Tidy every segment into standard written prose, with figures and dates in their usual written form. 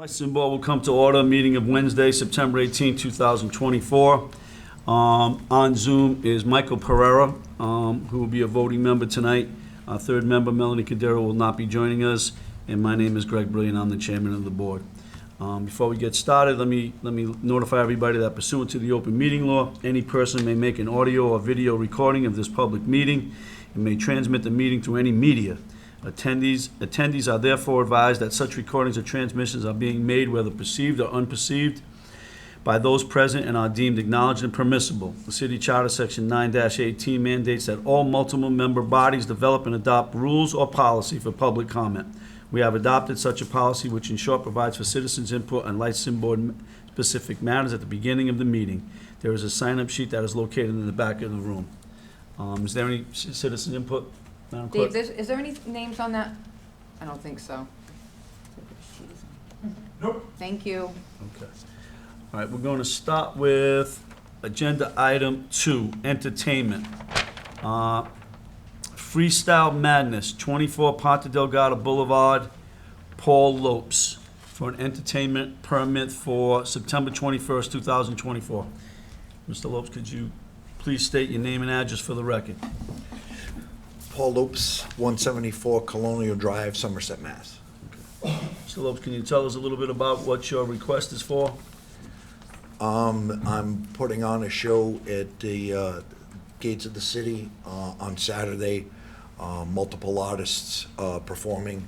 Licensing Board will come to order, meeting of Wednesday, September 18, 2024. On Zoom is Michael Pereira, who will be a voting member tonight. Our third member, Melanie Cadero, will not be joining us, and my name is Greg Brilliant. I'm the chairman of the board. Before we get started, let me notify everybody that pursuant to the open meeting law, any person may make an audio or video recording of this public meeting and may transmit the meeting through any media. Attendees are therefore advised that such recordings or transmissions are being made, whether perceived or unperceived, by those present and are deemed acknowledged and permissible. The City Charter, Section 9-18, mandates that all multiple member bodies develop and adopt rules or policy for public comment. We have adopted such a policy, which in short provides for citizens' input on licensing board specific matters at the beginning of the meeting. There is a sign-up sheet that is located in the back of the room. Is there any citizen input, Madam Clerk? Dave, is there any names on that? I don't think so. Nope. Thank you. Okay. All right, we're going to start with agenda item 2, entertainment. Freestyle Madness, 24 Ponte Delgado Boulevard, Paul Lopes, for an entertainment permit for September 21st, 2024. Mr. Lopes, could you please state your name and address for the record? Paul Lopes, 174 Colonial Drive, Somerset, Mass. Mr. Lopes, can you tell us a little bit about what your request is for? I'm putting on a show at the gates of the city on Saturday. Multiple artists performing.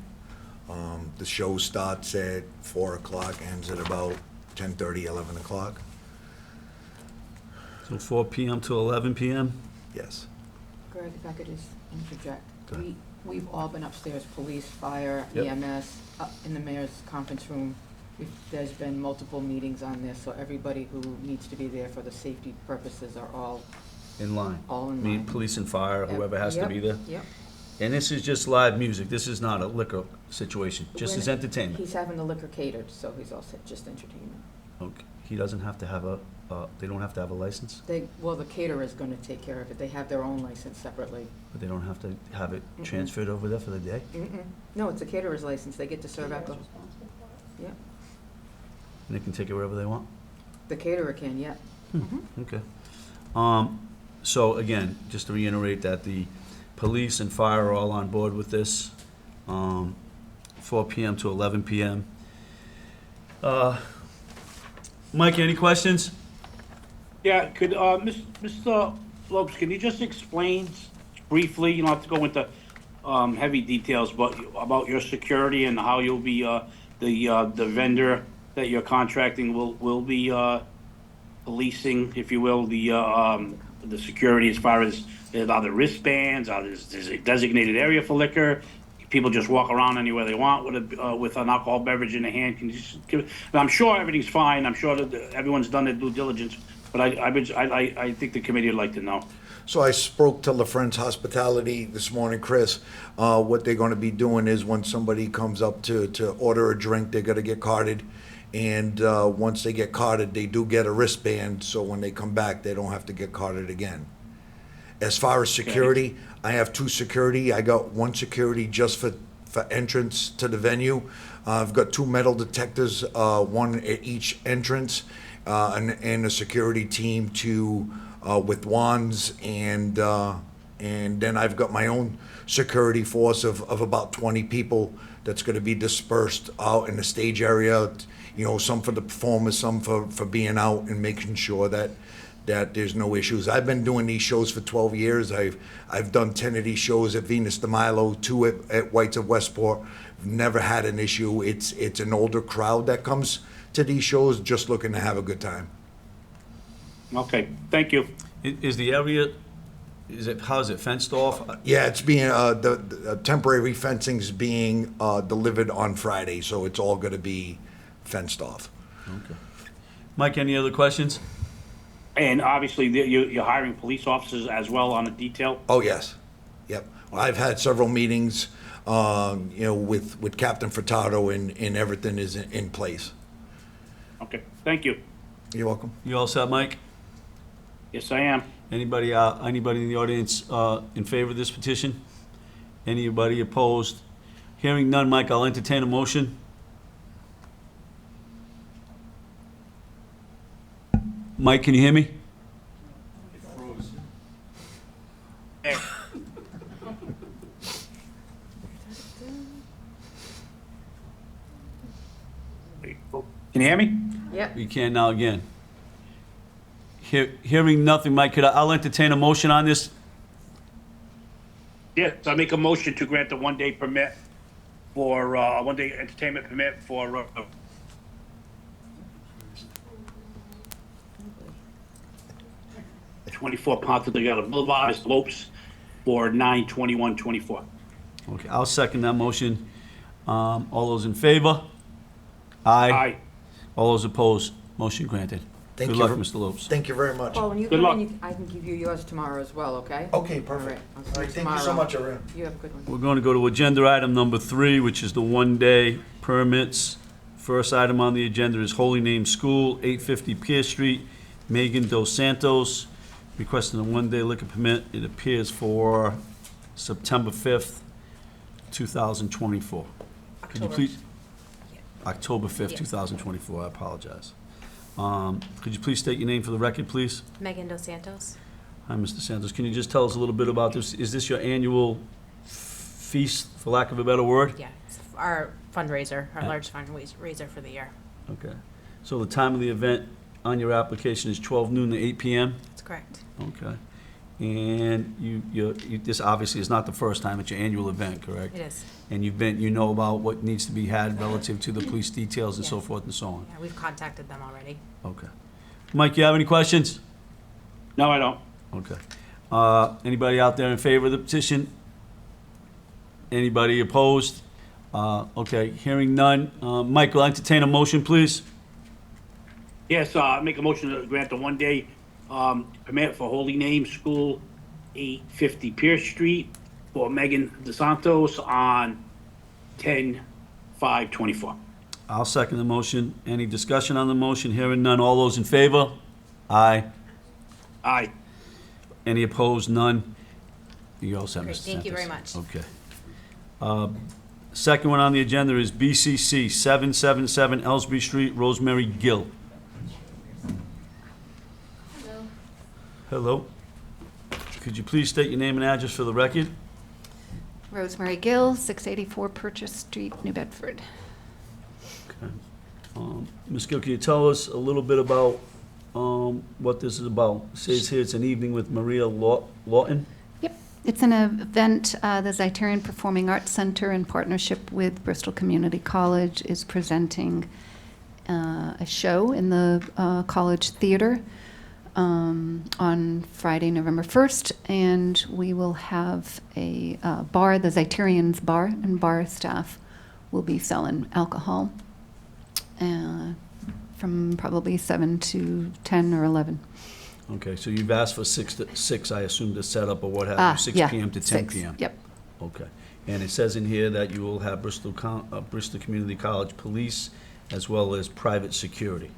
The show starts at 4 o'clock, ends at about 10:30, 11 o'clock. So 4 p.m. to 11 p.m.? Yes. Greg, if I could just interject. Go ahead. We've all been upstairs, police, fire, Yep. EMS, up in the mayor's conference room. There's been multiple meetings on this, so everybody who needs to be there for the safety purposes are all In line. in I line. mean, police and fire, whoever has to Yep, be there. Yep. And this is just live music. This is not a liquor situation, just as entertainment. He's having the liquor catered, so he's all set, just entertainment. Okay. He doesn't have to have they don't have to have a license, Well, the caterer's gonna take care of it. They have their own license separately. but they don't have to have it Mm-mm. transferred over there for the day? No, it's a caterer's license. They get to serve alcohol. Yeah, And they can take it wherever they want? the caterer can, yeah. Okay. So again, just to reiterate that the police and fire are all on board with this, 4 p.m. to 11 p.m. Mike, any questions? Yeah, could, Mr. Lopes, can you just explain briefly, you don't have to go into heavy details, but about your security and how you'll be, the vendor that you're contracting will be policing, if you will, the security as far as, are there wristbands, is a designated area for liquor? People just walk around anywhere they want with an alcohol beverage in their hand? Can you just give it? And I'm sure everything's fine. I'm sure that everyone's done their due diligence, but I think the committee would like to know. So I spoke to La Friends Hospitality this morning, Chris. What they're going to be doing is when somebody comes up to order a drink, they're going to get carded. And once they get carded, they do get a wristband, so when they come back, they don't have to get carded again. As far as security, I have 2 security. I got 1 security just for entrance to the venue. I've got 2 metal detectors, 1 at each entrance, and a security team with wands, and then I've got my own security force of about 20 people that's going to be dispersed out in the stage area. You know, some for the performers, some for being out and making sure that there's no issues. I've been doing these shows for 12 years. I've done 10 of these shows at Venus de Milo, 2 at Whites of Westport. Never had an issue. It's an older crowd that comes to these shows just looking to have a good time. Okay, thank you. Is the area, how is it, fenced off? Yeah, it's being the temporary fencing is being delivered on Friday, so it's all going to be fenced off. Okay. Mike, any other questions? And obviously, you're hiring police officers as well on the detail? Oh, yes. Yep. I've had several meetings, with Captain Furtado, and everything is in place. Okay, thank you. You're welcome. You all set, Mike? Yes, I am. Anybody in the audience in favor of this petition? Anybody opposed? Hearing none, Mike, I'll entertain a motion. Mike, can you hear me? Hey, can you hear me? Yep. You can now again. Hearing nothing, Mike, I'll entertain a motion on this. Yes, I make a motion to grant a one-day permit for, one-day entertainment permit for, 24 Ponte Delgado Boulevard, Mr. Lopes, for 9/21/24. Okay, I'll second that motion. All those in favor? Aye. Aye. All those opposed? Motion granted. Thank Good you luck, ver- Mr. Lopes. Thank you very much. Paul, when you Good come luck. in, I can give you yours tomorrow as well, okay? Okay, All perfect. right, I'll see All you right, thank you so tomorrow. much, Ariel. You have a good one. We're going to go to agenda item number 3, which is the one-day permits. First item on the agenda is Holy Name School, 850 Pierce Street, Megan Dos Santos, requesting a one-day liquor permit. It appears for September 5th, 2024. Could you October. please? October 5th, Yeah. 2024, I apologize. Could you please state your name for the record, please? Megan Dos Santos. Hi, Mr. Santos. Can you just tell us a little bit about this? Is this your annual feast, for lack of a better word? Yeah, it's our fundraiser, our Yeah. large fundraiser for the year. Okay. So the time of the event on your application is 12 noon to 8 p.m.? That's correct. Okay. And this obviously is not the first time, it's your annual event, correct? It is. And you know about what needs to be had relative to the police details and so Yes. forth and so on? Yeah, we've contacted them already. Okay. Mike, you have any questions? No, I don't. Okay. Anybody out there in favor of the petition? Anybody opposed? Okay, hearing none. Mike, will I entertain a motion, please? Yes, make a motion to grant a one-day permit for Holy Name School, 850 Pierce Street, for Megan DeSantos on 10/5/24. I'll second the motion. Any discussion on the motion? Hearing none. All those in favor? Aye. Aye. Any opposed? None. You all set, Mr. Great, thank you Santos. very much. Okay. Second one on the agenda is BCC 777 Ellsbury Street, Rosemary Gill. Hello. Could you please state your name and address for the record? Rosemary Gill, 684 Purchase Street, New Bedford. Okay. Ms. Gill, can you tell us a little bit about what this is about? It says here it's an evening with Maria Lawton. Yep, it's an event, the Zeitarian Performing Arts Center, in partnership with Bristol Community College, is presenting a show in the college theater on Friday, November 1st, and we will have a bar, the Zeitarians Bar, and bar staff will be selling alcohol from probably 7 to 10 or 11. Okay, so you've asked for 6, I assume, to set up or what have you, 6 Yeah, PM to 10 6, PM? Yep, Okay. And it says in here that you will have Bristol Community College Police as well as private security.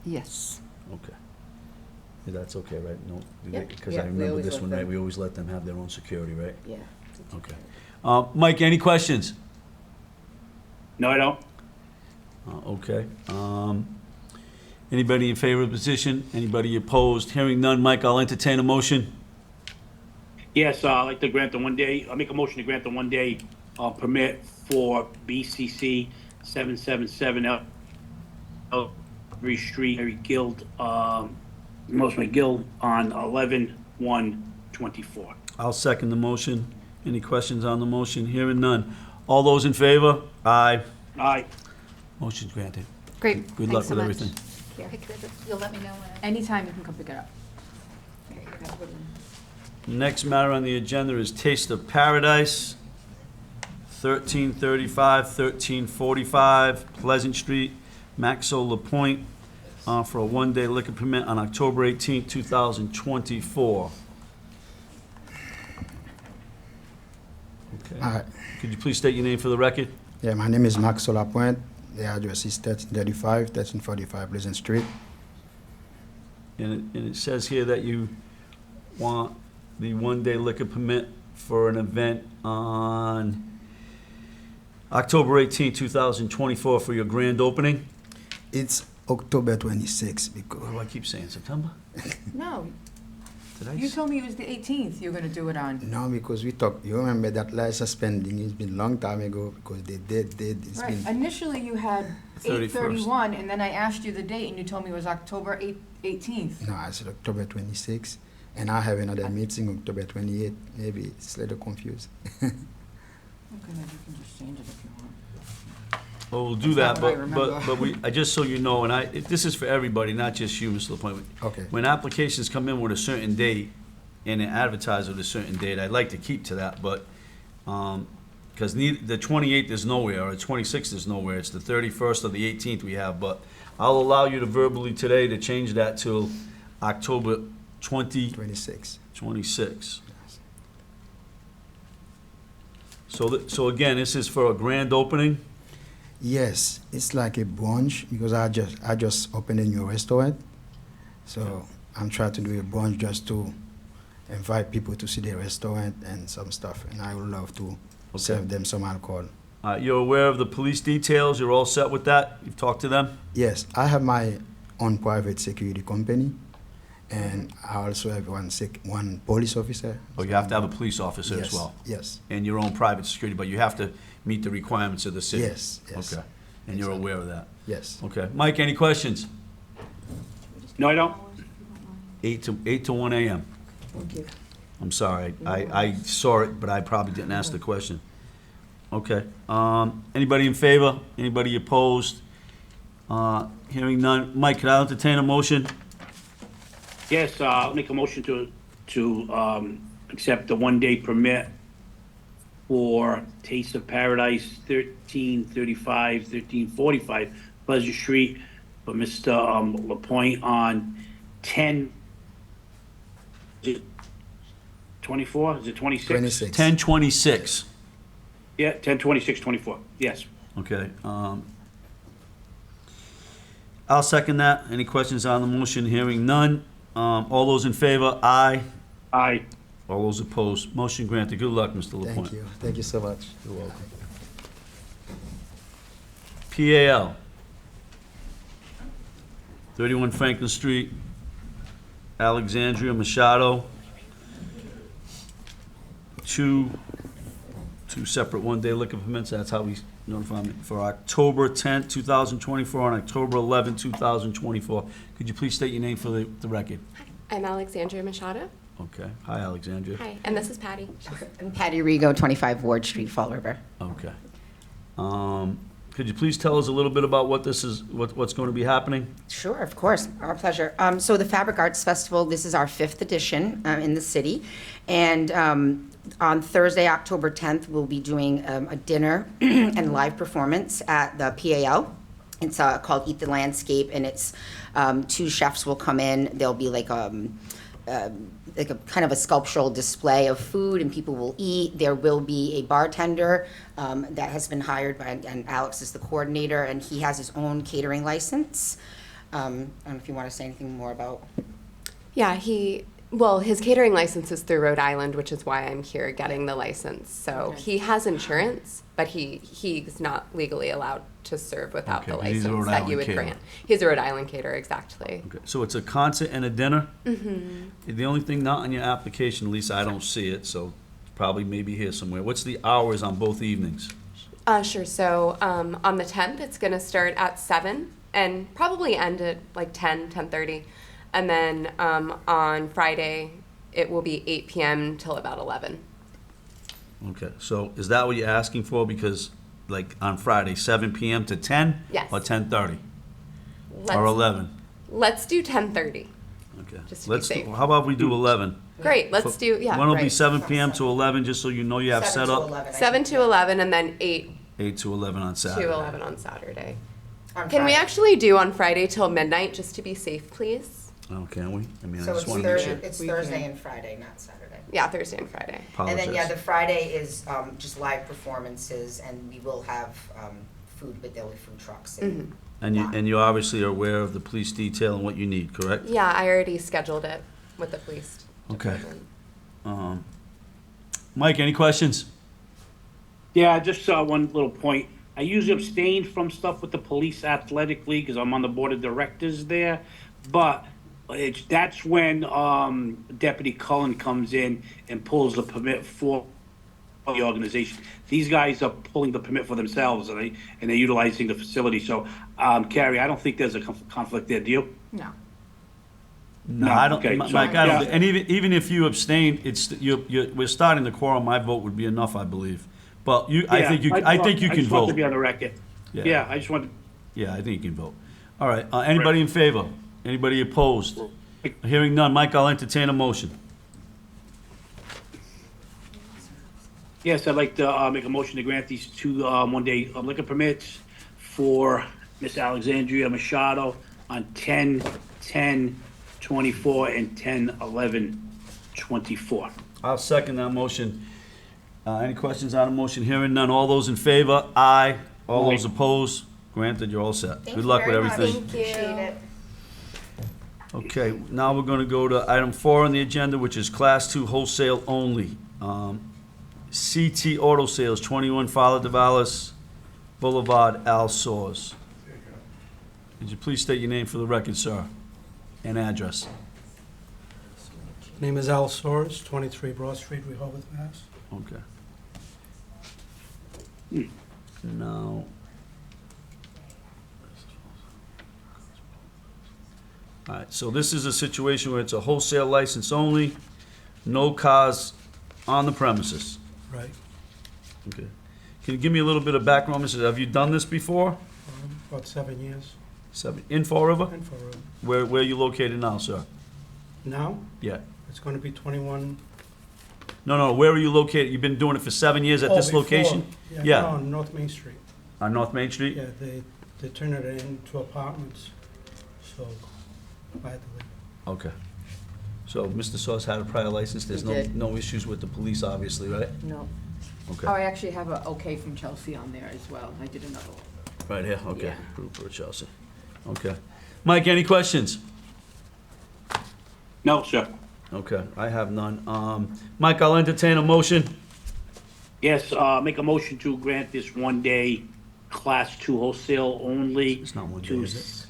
yes. Okay. Yeah, that's okay, right? No? Yeah. Because Yeah, I we remember always this let one, right? them- We always let them have their own security, right? Yeah. Okay. Mike, any questions? No, I don't. Okay. Anybody in favor of the position? Anybody opposed? Hearing none, Mike, I'll entertain a motion. Yes, I'd like to grant the one-day, I'll make a motion to grant the one-day permit for BCC 777 Ellsbury Street, Mary Guild, Rosemary Gill on 11/1/24. I'll second the motion. Any questions on the motion? Hearing none. All those in favor? Aye. Aye. Motion's granted. Great, Good thanks luck so with much. everything. Here, you'll let me know when. Anytime you can come pick it up. Next matter on the agenda is Taste of Paradise, 1335, 1345 Pleasant Street, Maxo LaPointe, for a one-day liquor permit on October 18, 2024. Okay. All right. Could you please state your name for the record? Yeah, my name is Max Solapointe. The address is 1335, 1345 Pleasant Street. And it says here that you want the one-day liquor permit for an event on October 18, 2024 for your grand opening? It's October 26 because What do I keep saying, September? No, Did I you s- told me it was the 18th you were gonna do it on. no, because we talked. You remember that license pending? It's been a long time ago because they did. It's Right, been initially you had 31st. 8/31, and then I asked you the date, and you told me it was October 18th. no. I said October 26, and I have another meeting October 28. Maybe it's a little confused. Okay, maybe you can just change it if you want. Well, we'll do That's that, not what I but remember. just so you know, and this is for everybody, not just you, Mr. LaPointe. Okay. When applications come in with a certain date and they're advertised with a certain date, I'd like to keep to that, but, because the 28th is nowhere, or the 26th is nowhere, it's the 31st or the 18th we have, but I'll allow you to verbally today to change that till October 26. 26. So again, this is for a grand opening? Yes, it's like a brunch because I just opened a new restaurant, so I'm trying to do a brunch just to invite people to see the restaurant and some stuff, and I would love to serve them some alcohol. You're aware of the police details, you're all set with that? You've talked to them? Yes, I have my own private security company, and I also have one police officer. Oh, you have to have a police officer as Yes, well? Yes, And your own private security, but you have to meet the requirements of the city? yes, yes. Okay, and you're aware of that? Yes. Okay. Mike, any questions? No, I don't. 8 to 1 a.m. Thank you. I'm sorry, I saw it, but I probably didn't ask the question. Okay, anybody in favor? Anybody opposed? Hearing none. Mike, could I entertain a motion? Yes, I'll make a motion to accept the one-day permit for Taste of Paradise, 1335, 1345 Pleasant Street for Mr. LaPointe on 10, is it 24? Is it 26? 26. 10:26. Yeah, 10/26/24, yes. Okay, I'll second that. Any questions on the motion? Hearing none. All those in favor, aye. Aye. All those opposed, motion granted. Good luck, Mr. LaPointe. Thank you. Thank you so much. You're welcome. PAL, 31 Franklin Street, Alexandria Machado. Two separate one-day liquor permits, that's how we notify me, for October 10th, 2024, and October 11th, 2024. Could you please state your name for the record? I'm Alexandria Machado. Okay, hi Alexandria. Hi, and this is Patty. I'm Patty Rigo, 25 Ward Street, Fall River. Okay. Could you please tell us a little bit about what this is, what's going to be happening? Sure, of course, our pleasure. So the Fabric Arts Festival, this is our 5th edition in the city. And on Thursday, October 10th, we'll be doing a dinner and live performance at the PAL. It's called Eat the Landscape, and it's 2 chefs will come in. There'll be like a kind of a sculptural display of food, and people will eat. There will be a bartender that has been hired by, and Alex is the coordinator, and he has his own catering license. I don't know if you want to say anything more about. Yeah, his catering license is through Rhode Island, which is why I'm here getting the license. So Okay. he has insurance, but he's not legally allowed to serve without Okay, the but he's a license Rhode that Island you would caterer. grant. He's a Rhode Island caterer, exactly. Okay, so it's a concert and a dinner? Mm-hmm. The only thing not on your application, at least I don't see it, so it's probably maybe here somewhere. What's the hours on both evenings? Sure. So on the 10th, it's going to start at 7 and probably end at like 10:30. And then on Friday, it will be 8 p.m. till about 11. Okay, so is that what you're asking for? Because, like, on Friday, 7 p.m. to 10? Yes. Or 10:30? Let's, Or 11? Let's do 10:30. Okay. Just to be Let's do- safe. How about we do 11? Great. Let's do, yeah. One will be right. 7 p.m. to 11, just so you know you have 7 set to up. 11, I 7 think. to 11 and then 8 8 to 11 on Saturday. to 11 on Saturday. On Can we Friday. actually do on Friday till midnight just to be safe, please? Oh, can we? I mean, I So just it's want to make Thursday, sure. it's We Thursday can. and Friday, not Saturday. Yeah, Thursday and Friday. And then, yeah, Apologize. the Friday is just live performances, and we will have food, but there'll be food trucks. And And you obviously are aware of the police detail and what you need, correct? Yeah, I already scheduled it with the police Okay. department. Mike, any questions? Yeah, just one little point. I usually abstain from stuff with the Police Athletic League because I'm on the board of directors there. But that's when Deputy Cullen comes in and pulls the permit for the organization. These guys are pulling the permit for themselves, and they're utilizing the facility. So, Carrie, I don't think there's a conflict there, do you? No. No, I don't, okay, Mike, so- I don't, yeah. and even if you abstain, we're starting the quorum, my vote would be enough, I believe. But I think you can just want to vote. be on the record. Yeah. Yeah, I just want, Yeah, I think you can vote. All right, anybody in favor? Anybody opposed? Hearing none, Mike, I'll entertain a motion. yes, I'd like to make a motion to grant these two one-day liquor permits for Miss Alexandria Machado on 10/10/24 and 10/11/24. I'll second that motion. Any questions on the motion? Hearing none, all those in favor? Aye. All those opposed? Granted, you're all set. Good luck with everything. Thank you. Okay, now we're gonna go to item 4 on the agenda, which is Class 2 wholesale only. CT Auto Sales, 21 Fala Davalos Boulevard, Al Soers. Could you please state your name for the record, sir, and address? Name is Al Soares, 23 Broad Street, Rehoboth, Mass. Okay. Now. All right, so this is a situation where it's a wholesale license only, no cars on the premises. Right. Okay. Can you give me a little bit of background, Mr. Have you done this before? About 7 years. In Fall River? And for Where are you located now, sir? now, Yeah. it's going to be 21. No, where are you located? You've been doing it for 7 years at Oh, this before. location? Yeah, Yeah. no, on North Main Street. On North Main Street? Yeah, they turned it into apartments, so I had to leave. Okay. So Mr. Sauce had a prior license, there's He no, did. no issues with the police, obviously, right? No. Oh, Okay, I actually have a okay from Chelsea on there as well. I did another one. right here, okay. Yeah. Approved for Chelsea. Okay. Mike, any questions? No, sir. Okay, I have none. Mike, I'll entertain a motion. Yes, make a motion to grant this one-day Class 2 wholesale only. It's not one day, to is it?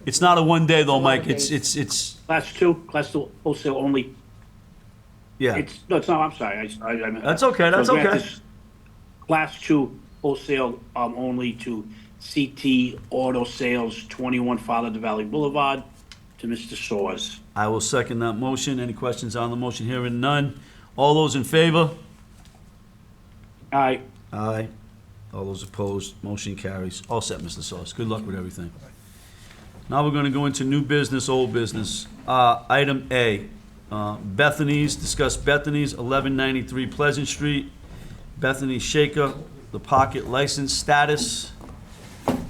It's not a one day though, a lot Mike, of it's, days. it's, Class 2 wholesale only. yeah. It's not, I'm sorry. That's okay, that's So grant okay. this Class 2 wholesale only to CT Auto Sales, 21 Father de Valley Boulevard, to Mr. Soers. I will second that motion. Any questions on the motion? Hearing none. All those in favor? Aye. Aye. All those opposed, motion carries. All set, Mr. Sauce. Good luck with everything. Now we're gonna go into new business, old business. Item A, Bethany's, discuss Bethany's, 1193 Pleasant Street. Bethany Shaker, the pocket license status,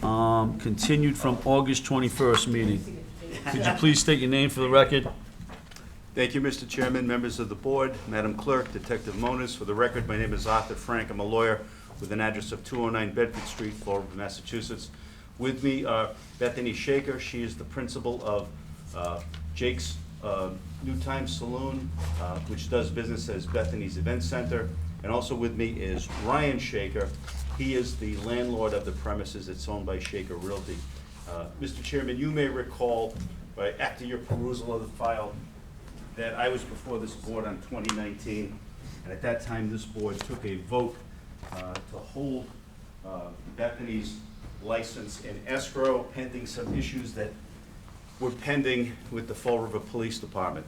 continued from August 21st meeting. Could you please state your name for the record? Thank you, Mr. Chairman, members of the board, Madam Clerk, Detective Moniz. For the record, my name is Arthur Frank. I'm a lawyer with an address of 209 Bedford Street, Fall River, Massachusetts. With me are Bethany Shaker. She is the principal of Jake's New Time Saloon, which does business as Bethany's Event Center. And also with me is Ryan Shaker. He is the landlord of the premises. It's owned by Shaker Realty. Mr. Chairman, you may recall, after your perusal of the file, that I was before this board on 2019, and at that time, this board took a vote to hold Bethany's license in escrow pending some issues that were pending with the Fall River Police Department.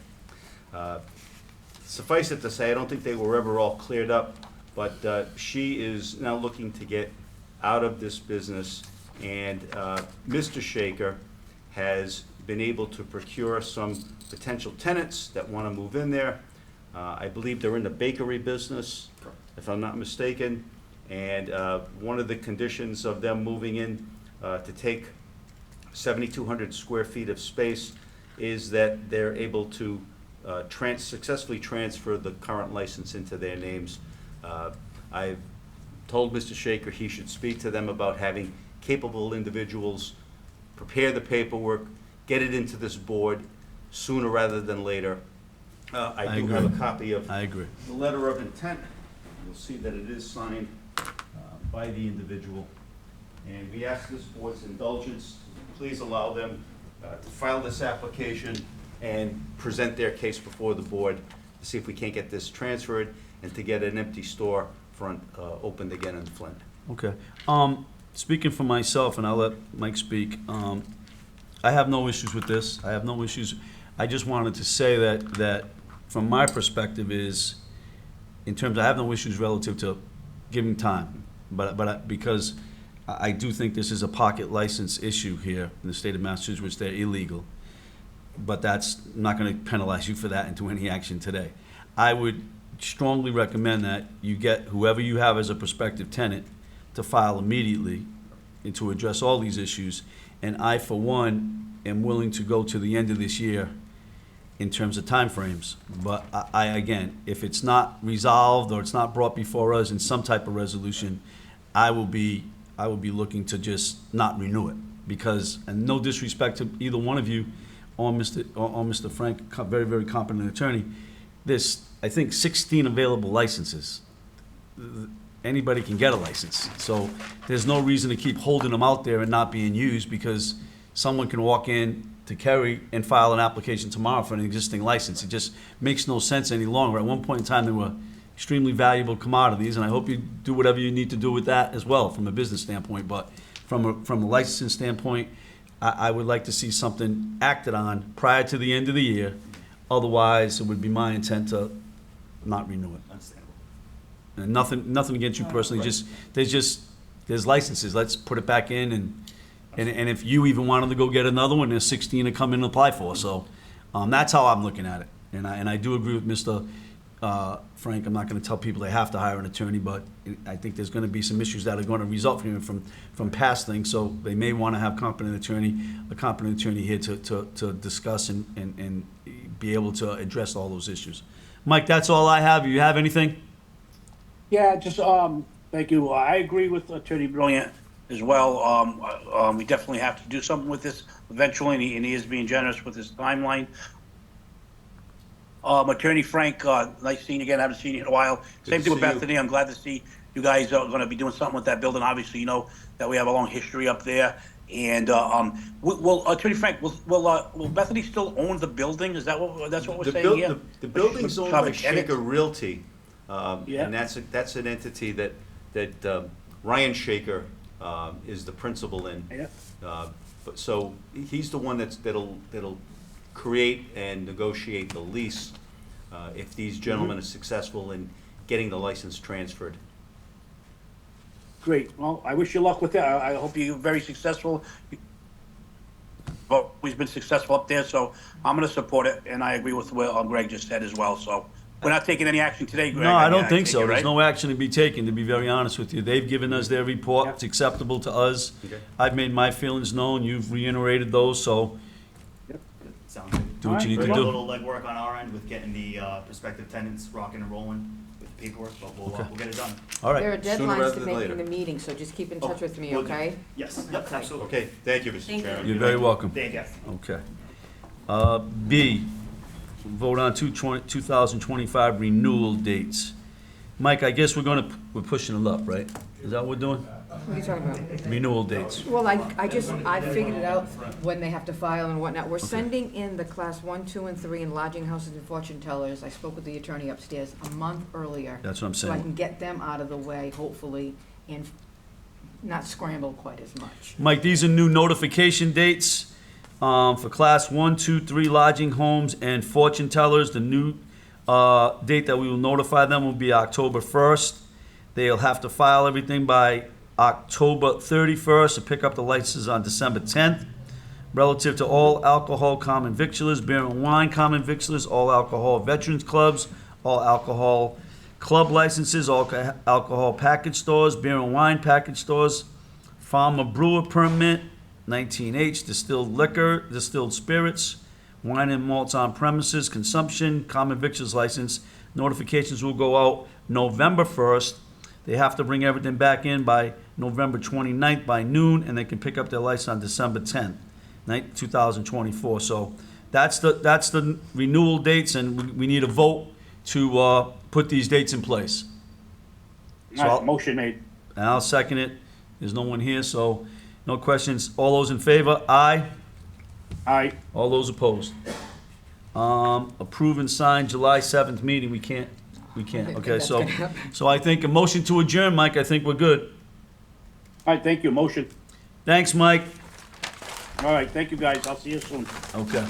Suffice it to say, I don't think they were ever all cleared up, but she is now looking to get out of this business, and Mr. Shaker has been able to procure some potential tenants that want to move in there. I believe they're in the bakery business, if I'm not mistaken, and one of the conditions of them moving in to take 7,200 square feet of space is that they're able to successfully transfer the current license into their names. I've told Mr. Shaker he should speak to them about having capable individuals prepare the paperwork, get it into this board sooner rather than later. I do have a copy of I agree. the letter of intent. You'll see that it is signed by the individual. And we ask this board's indulgence, please allow them to file this application and present their case before the board to see if we can't get this transferred and to get an empty storefront opened again in Flint. Okay. Speaking for myself, and I'll let Mike speak, I have no issues with this. I have no issues. I just wanted to say that from my perspective is, in terms, I have no issues relative to giving time, but because I do think this is a pocket license issue here in the state of Massachusetts, which they're illegal. But that's I'm not going to penalize you for that and do any action today. I would strongly recommend that you get whoever you have as a prospective tenant to file immediately and to address all these issues. And I, for one, am willing to go to the end of this year in terms of timeframes. But I again, if it's not resolved or it's not brought before us in some type of resolution, I will be looking to just not renew it. Because, and no disrespect to either one of you or Mr. Frank, very, very competent attorney, there's, I think, 16 available licenses. Anybody can get a license. So there's no reason to keep holding them out there and not being used, because someone can walk in to Kerry and file an application tomorrow for an existing license. It just makes no sense any longer. At one point in time, they were extremely valuable commodities, and I hope you do whatever you need to do with that as well from a business standpoint. But from a licensing standpoint, I would like to see something acted on prior to the end of the year. Otherwise, it would be my intent to not renew it. Understandable. And nothing against you personally, there's licenses, let's put it back in, and if you even wanted to go get another one, there's 16 to come in and apply for, so, that's how I'm looking at it. And I do agree with Mr. Frank, I'm not gonna tell people they have to hire an attorney, but I think there's gonna be some issues that are gonna result from past things, so they may wanna have a competent attorney here to discuss and be able to address all those issues. Mike, that's all I have. You have anything? Yeah, just, thank you. I agree with Attorney Brilliant as well. We definitely have to do something with this eventually, and he is being generous with his timeline. Attorney Frank, nice seeing you again. I haven't seen you in a while. Same to thing with see you. Bethany. I'm glad to see you guys are gonna be doing something with that building. Obviously, you know that we have a long history up there. And, will Attorney Frank, will Bethany still own the building? Is that that's what we're saying here? The building's owned by Shaker Realty, Yeah. and that's an entity that Ryan Shaker is the principal in. Yeah. But so he's the one that'll create and negotiate the lease if these gentlemen are successful in getting the license transferred. Great. Well, I wish you luck with that. I hope you're very successful. Well, he's been successful up there, so I'm going to support it, and I agree with what Greg just said as well. So we're not taking any action today, Greg. No, I don't mean, think take so. it, There's right? no action to be taken, to be very honest with you. They've given us their report. Yeah. It's acceptable to us. Okay. I've made my feelings known. You've reiterated those, so Sounds good. do what you need We to got a do. little legwork on our end with getting the prospective tenants rocking and rolling with the paperwork, but we'll get it done. All There are right. Sooner deadlines rather to than making later. the meeting, so just keep in touch with me, Will do. okay? Yes, yep, Okay. absolutely. Okay, thank you, Mr. Thank you. Chairman. You're very welcome. Thank you. Okay. B, vote on 2025 renewal dates. Mike, I guess we're pushing it up, right? Is that what we're doing? What are you talking about? Renewal dates. Well, I figured it out when they have to file and whatnot. We're sending in the class 1, 2, and 3 in lodging houses and fortune tellers. I spoke with the attorney upstairs a month earlier. That's what I'm So I saying. can get them out of the way, hopefully, and not scramble quite as much. Mike, these are new notification dates for class 1, 2, 3 lodging homes and fortune tellers. The new date that we will notify them will be October 1st. They'll have to file everything by October 31st to pick up the licenses on December 10th. Relative to all alcohol common victulars, beer and wine common victulars, all alcohol veterans clubs, all alcohol club licenses, all alcohol package stores, beer and wine package stores, farmer brewer permit, 19H, distilled liquor, distilled spirits, wine and malts on premises, consumption, common victuals license. Notifications will go out November 1st. They have to bring everything back in by November 29th by noon, and they can pick up their license on December 10th, 2024. So that's the renewal dates, and we need a vote to put these dates in place. So All I'll- right, motion made. And I'll second it. There's no one here, so no questions. All those in favor? Aye. Aye. All those opposed? Approve and sign July 7th meeting, we can't, think okay, that's so, gonna happen. so I think a motion to adjourn, Mike, I think we're good. All right, thank you. Motion. Thanks, Mike. All right, thank you, guys. I'll see you soon. Okay.